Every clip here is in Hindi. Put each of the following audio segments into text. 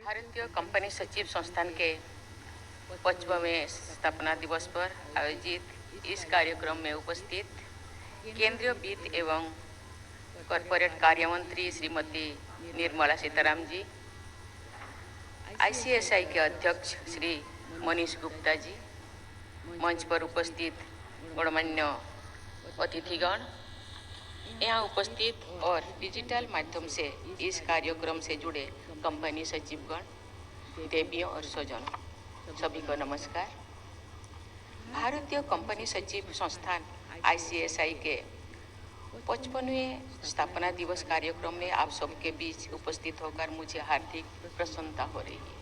भारतीय कंपनी सचिव संस्थान के 55वें स्थापना दिवस पर आयोजित इस कार्यक्रम में उपस्थित केंद्रीय वित्त एवं कॉरपोरेट कार्य मंत्री श्रीमती निर्मला सीताराम जी, आईसीएसआई के अध्यक्ष श्री मनीष गुप्ता जी, मंच पर उपस्थित गणमान्य अतिथिगण, यहाँ उपस्थित और डिजिटल माध्यम से इस कार्यक्रम से जुड़े कंपनी सचिवगण, देवियों और स्वजनों, सभी को नमस्कार। भारतीय कंपनी सचिव संस्थान आईसीएसआई के 55वें स्थापना दिवस कार्यक्रम में आप सबके बीच उपस्थित होकर मुझे हार्दिक प्रसन्नता हो रही है।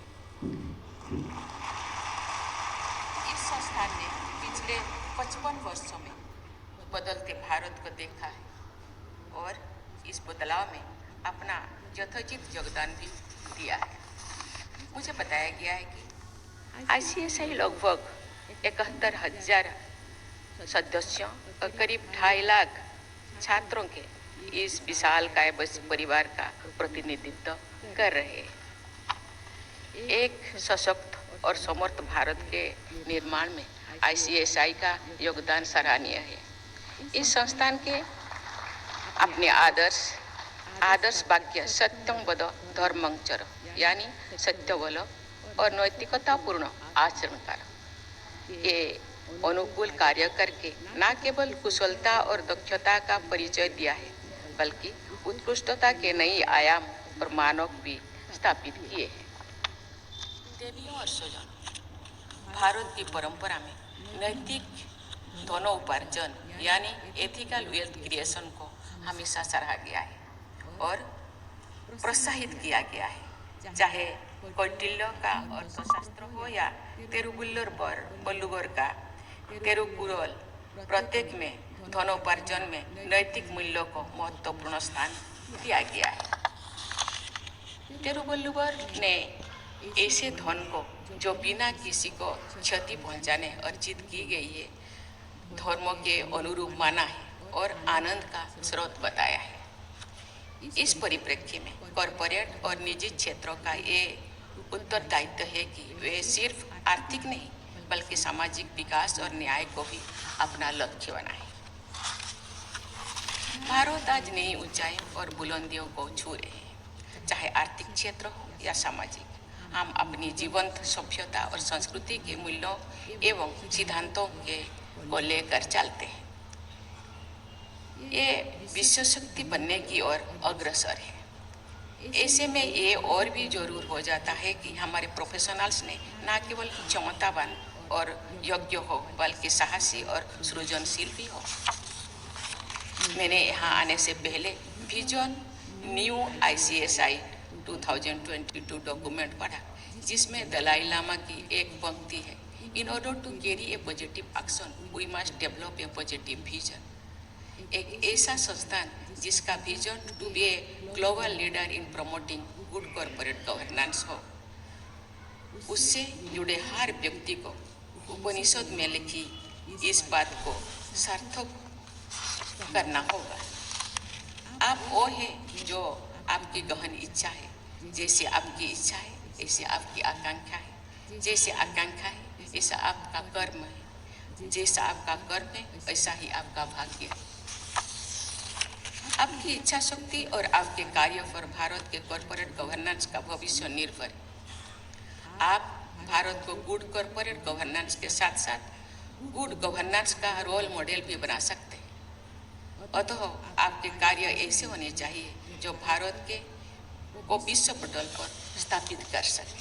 इस संस्थान ने पिछले 55 वर्षों में बदलते भारत को देखा है और इस बदलाव में अपना यथोचित योगदान भी दिया है। मुझे बताया गया है कि आईसीएसआई लगभग 71,000 सदस्यों और करीब 2.5 लाख छात्रों के इस विशाल काय परिवार का प्रतिनिधित्व कर रहे हैं। एक सशक्त और समर्थ भारत के निर्माण में आईसीएसआई का योगदान सराहनीय है। इस संस्थान के अपने आदर्श वाक्य सत्यं वद धर्मं चर, यानी सत्य बोलो और नैतिकतापूर्ण आचरण करो, ये अनुकूल कार्य करके न केवल कुशलता और दक्षता का परिचय दिया है, बल्कि उत्कृष्टता के नई आयाम और मानक भी स्थापित किए हैं। देवियों और स्वजनों, भारत की परंपरा में नैतिक धनोपार्जन यानी एथिकल वेल्थ क्रिएशन को हमेशा सराहा गया है और प्रोत्साहित किया गया है। चाहे कौटिल्य का अर्थशास्त्र हो या तिरुवल्लुवर का तिरुकुरल, प्रत्येक में धनोपार्जन में नैतिक मूल्यों को महत्वपूर्ण स्थान दिया गया है। तिरुवल्लुवर ने ऐसे धन को जो बिना किसी को क्षति पहुंचाने अर्जित की गई है, धर्म के अनुरूप माना है और आनंद का स्रोत बताया है। इस परिप्रेक्ष्य में कॉरपोरेट और निजी क्षेत्रों का ये उत्तरदायित्व है कि वे सिर्फ आर्थिक नहीं बल्कि सामाजिक विकास और न्याय को भी अपना लक्ष्य बनाए। भारत आज नई ऊंचाई और बुलंदियों को छू रहे हैं, चाहे आर्थिक क्षेत्र हो या सामाजिक। हम अपनी जीवंत सभ्यता और संस्कृति के मूल्यों एवं सिद्धांतों को लेकर चलते हैं। ये विश्व शक्ति बनने की ओर अग्रसर है। ऐसे में ये और भी जरूर हो जाता है कि हमारे प्रोफेशनल्स ने न केवल क्षमतावान और योग्य हो बल्कि साहसी और सृजनशील भी हो। मैंने यहाँ आने से पहले विजन न्यू आईसीएसआई 2022 डॉक्यूमेंट पढ़ा, जिसमें दलाई लामा की एक पंक्ति है, in order to carry a positive action we must develop a positive vision. एक ऐसा संस्थान जिसका vision to be a global leader in promoting good corporate governance हो, उससे जुड़े हर व्यक्ति को उपनिषद में लिखी इस बात को सार्थक करना होगा। आप वो है जो आपकी गहन इच्छा है, जैसे आपकी इच्छा है ऐसे आपकी आकांक्षा है, जैसे आकांक्षा है ऐसा आपका कर्म है, जैसा आपका कर्म है ऐसा ही आपका भाग्य है। आपकी इच्छा शक्ति और आपके कार्य पर भारत के कॉर्पोरेट गवर्नेंस का भविष्य निर्भर है। आप भारत को गुड कॉर्पोरेट गवर्नेंस के साथ साथ गुड गवर्नेंस का रोल मॉडल भी बना सकते हैं। अतः आपके कार्य ऐसे होने चाहिए जो भारत को विश्व पटल पर स्थापित कर सके।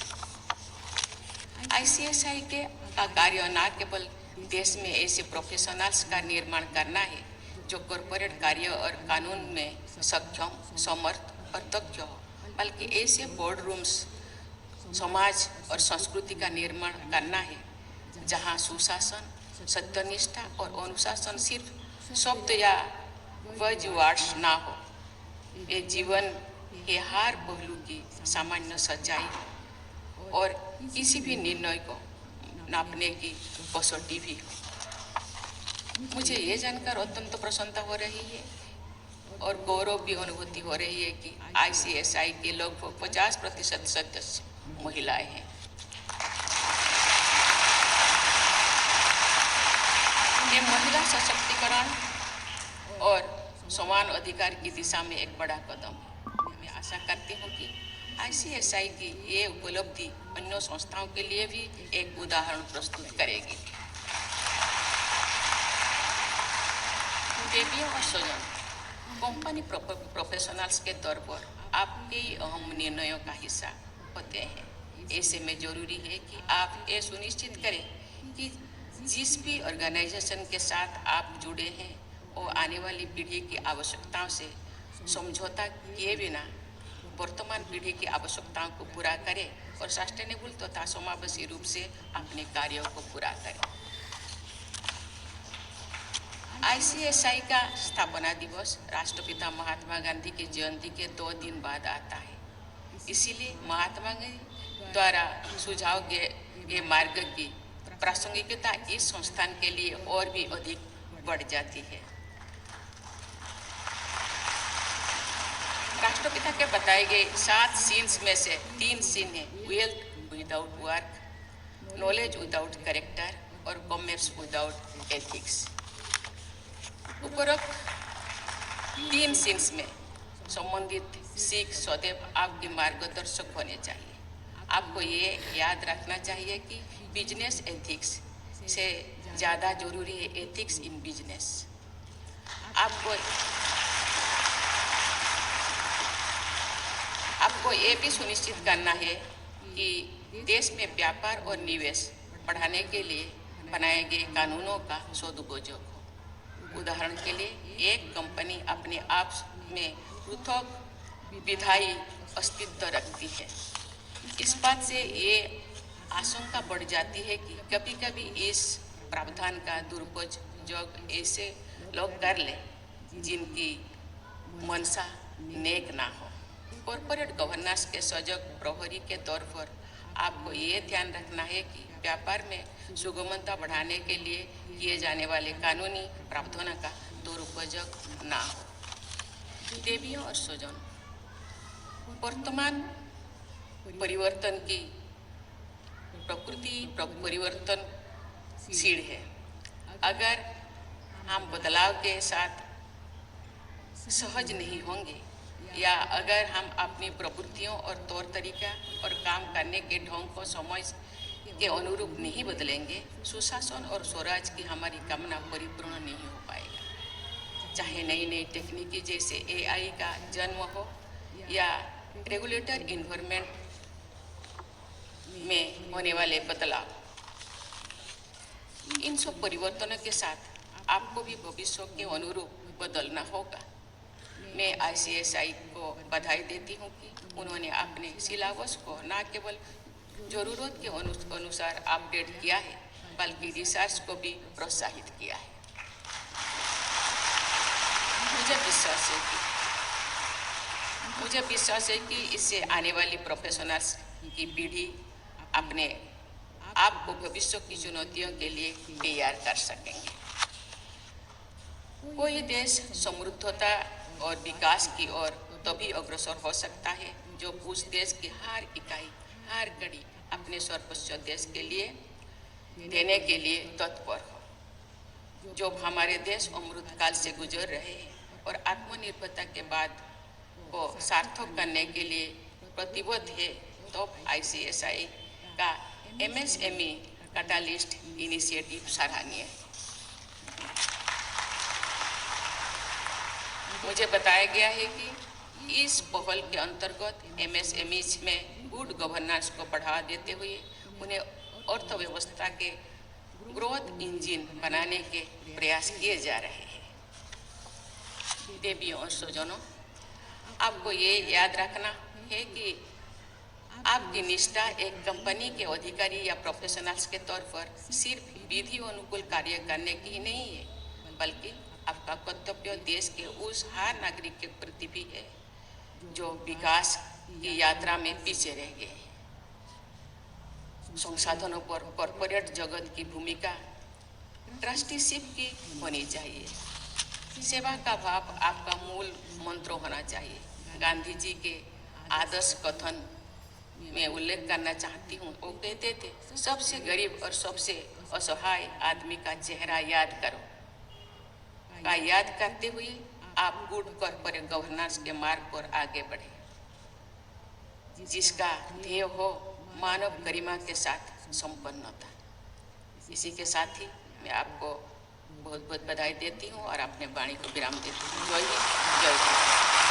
आईसीएसआई के कार्य न केवल देश में ऐसे प्रोफेशनल्स का निर्माण करना है जो कॉर्पोरेट कार्य और कानून में सक्षम, समर्थ और दक्ष हो, बल्कि ऐसे बोर्ड रूम्स, समाज और संस्कृति का निर्माण करना है जहां सुशासन, सत्यनिष्ठा और अनुशासन सिर्फ शब्द या वर्ड्स ना हो, ये जीवन के हर पहलू की सामान्य सच्चाई और किसी भी निर्णय को नापने की कसौटी भी हो। मुझे ये जानकर अत्यंत प्रसन्नता हो रही है और गौरव भी अनुभूति हो रही है कि आईसीएसआई के लगभग 50% सदस्य महिलाएं हैं। ये महिला सशक्तिकरण और समान अधिकार की दिशा में एक बड़ा कदम है। मैं आशा करती हूँ कि ICSI की ये उपलब्धि अन्य संस्थाओं के लिए भी एक उदाहरण प्रस्तुत करेगी। देवियों और स्वजन, कंपनी प्रोफेशनल्स के तौर पर आपके अहम निर्णयों का हिस्सा होते हैं। ऐसे में जरूरी है कि आप ये सुनिश्चित करें कि जिस भी ऑर्गेनाइजेशन के साथ आप जुड़े हैं वो आने वाली पीढ़ी की आवश्यकताओं से समझौता किए बिना वर्तमान पीढ़ी की आवश्यकताओं को पूरा करें और सस्टेनेबल तथा समावेशी रूप से अपने कार्यों को पूरा करें। ICSI का स्थापना दिवस राष्ट्रपिता महात्मा गांधी की जयंती के 2 दिन बाद आता है। इसीलिए महात्मा गांधी द्वारा सुझाव के मार्ग की प्रासंगिकता इस संस्थान के लिए और भी अधिक बढ़ जाती है। राष्ट्रपिता के बताए गए 7 सीन्स में से 3 सीन है wealth without work, knowledge without character और कॉमर्स विदाउट एथिक्स। उपरोक्त 3 सीन्स में संबंधित सीख सदैव आपके मार्गदर्शक होने चाहिए। आपको ये याद रखना चाहिए कि बिजनेस एथिक्स से ज़्यादा जरूरी है एथिक्स इन बिजनेस। आपको ये भी सुनिश्चित करना है कि देश में व्यापार और निवेश बढ़ाने के लिए बनाए गए कानूनों का सदुपयोग हो। उदाहरण के लिए एक कंपनी अपने आप में पृथक विधायी अस्तित्व रखती है। इस बात से ये आशंका बढ़ जाती है कि कभी कभी इस प्रावधान का दुरुपयोग ऐसे लोग कर ले जिनकी मनसा नेक ना हो। कॉर्पोरेट गवर्नेंस के सजग प्रहरी के तौर पर आपको ये ध्यान रखना है कि व्यापार में सुगमता बढ़ाने के लिए किए जाने वाले कानूनी प्रावधानों का दुरुपयोग ना हो। देवियों और स्वजन, वर्तमान परिवर्तन की प्रकृति परिवर्तनशील है। अगर हम बदलाव के साथ सहज नहीं होंगे या अगर हम अपनी प्रवृत्तियों और तौर तरीका और काम करने के ढंग को समय के अनुरूप नहीं बदलेंगे, सुशासन और स्वराज की हमारी कामना परिपूर्ण नहीं हो पाएगा। चाहे नई नई तकनीकी जैसे AI का जन्म हो या रेगुलेटर इन्वायरमेंट में होने वाले बदलाव, इन सब परिवर्तनों के साथ आपको भी भविष्य के अनुरूप बदलना होगा। मैं ICSI को बधाई देती हूँ कि उन्होंने अपने सिलेबस को न केवल जरूरत के अनुसार अपडेट किया है बल्कि रिसर्च को भी प्रोत्साहित किया है। मुझे विश्वास है कि इससे आने वाली प्रोफेशनल्स की पीढ़ी अपने आप को भविष्य की चुनौतियों के लिए तैयार कर सकेंगे। कोई देश समृद्धता और विकास की ओर तभी अग्रसर हो सकता है जो उस देश की हर इकाई, हर कड़ी अपने सर्वोच्च देश के लिए देने के लिए तत्पर हो। जो हमारे देश अमृत काल से गुजर रहे हैं और आत्मनिर्भरता के बाद को सार्थक करने के लिए प्रतिबद्ध है, तो ICSI का MSME कैटालिस्ट इनिशिएटिव सराहनीय है। मुझे बताया गया है कि इस पहल के अंतर्गत MSMEs में गुड गवर्नेंस को बढ़ावा देते हुए उन्हें अर्थव्यवस्था के ग्रोथ इंजन बनाने के प्रयास किए जा रहे हैं। देवियों और स्वजनों, आपको ये याद रखना है कि आपकी निष्ठा एक कंपनी के अधिकारी या प्रोफेशनल्स के तौर पर सिर्फ विधि अनुकूल कार्य करने की ही नहीं है, बल्कि आपका कर्तव्य देश के उस हर नागरिक के प्रति भी है जो विकास की यात्रा में पीछे रह गए हैं। संसाधनों पर कॉर्पोरेट जगत की भूमिका ट्रस्टीशिप की होनी चाहिए। सेवा का भाव आपका मूल मंत्र होना चाहिए। गांधी जी के आदर्श कथन मैं उल्लेख करना चाहती हूँ, वो कहते थे सबसे गरीब और सबसे असहाय आदमी का चेहरा याद करो। का याद करते हुए आप गुड कॉर्पोरेट गवर्नेंस के मार्ग पर आगे बढ़े, जिसका ध्येय हो मानव गरिमा के साथ संपन्नता। इसी के साथ ही मैं आपको बहुत बहुत बधाई देती हूँ और अपने वाणी को विराम देती हूँ। जय हिंद, जय भारत।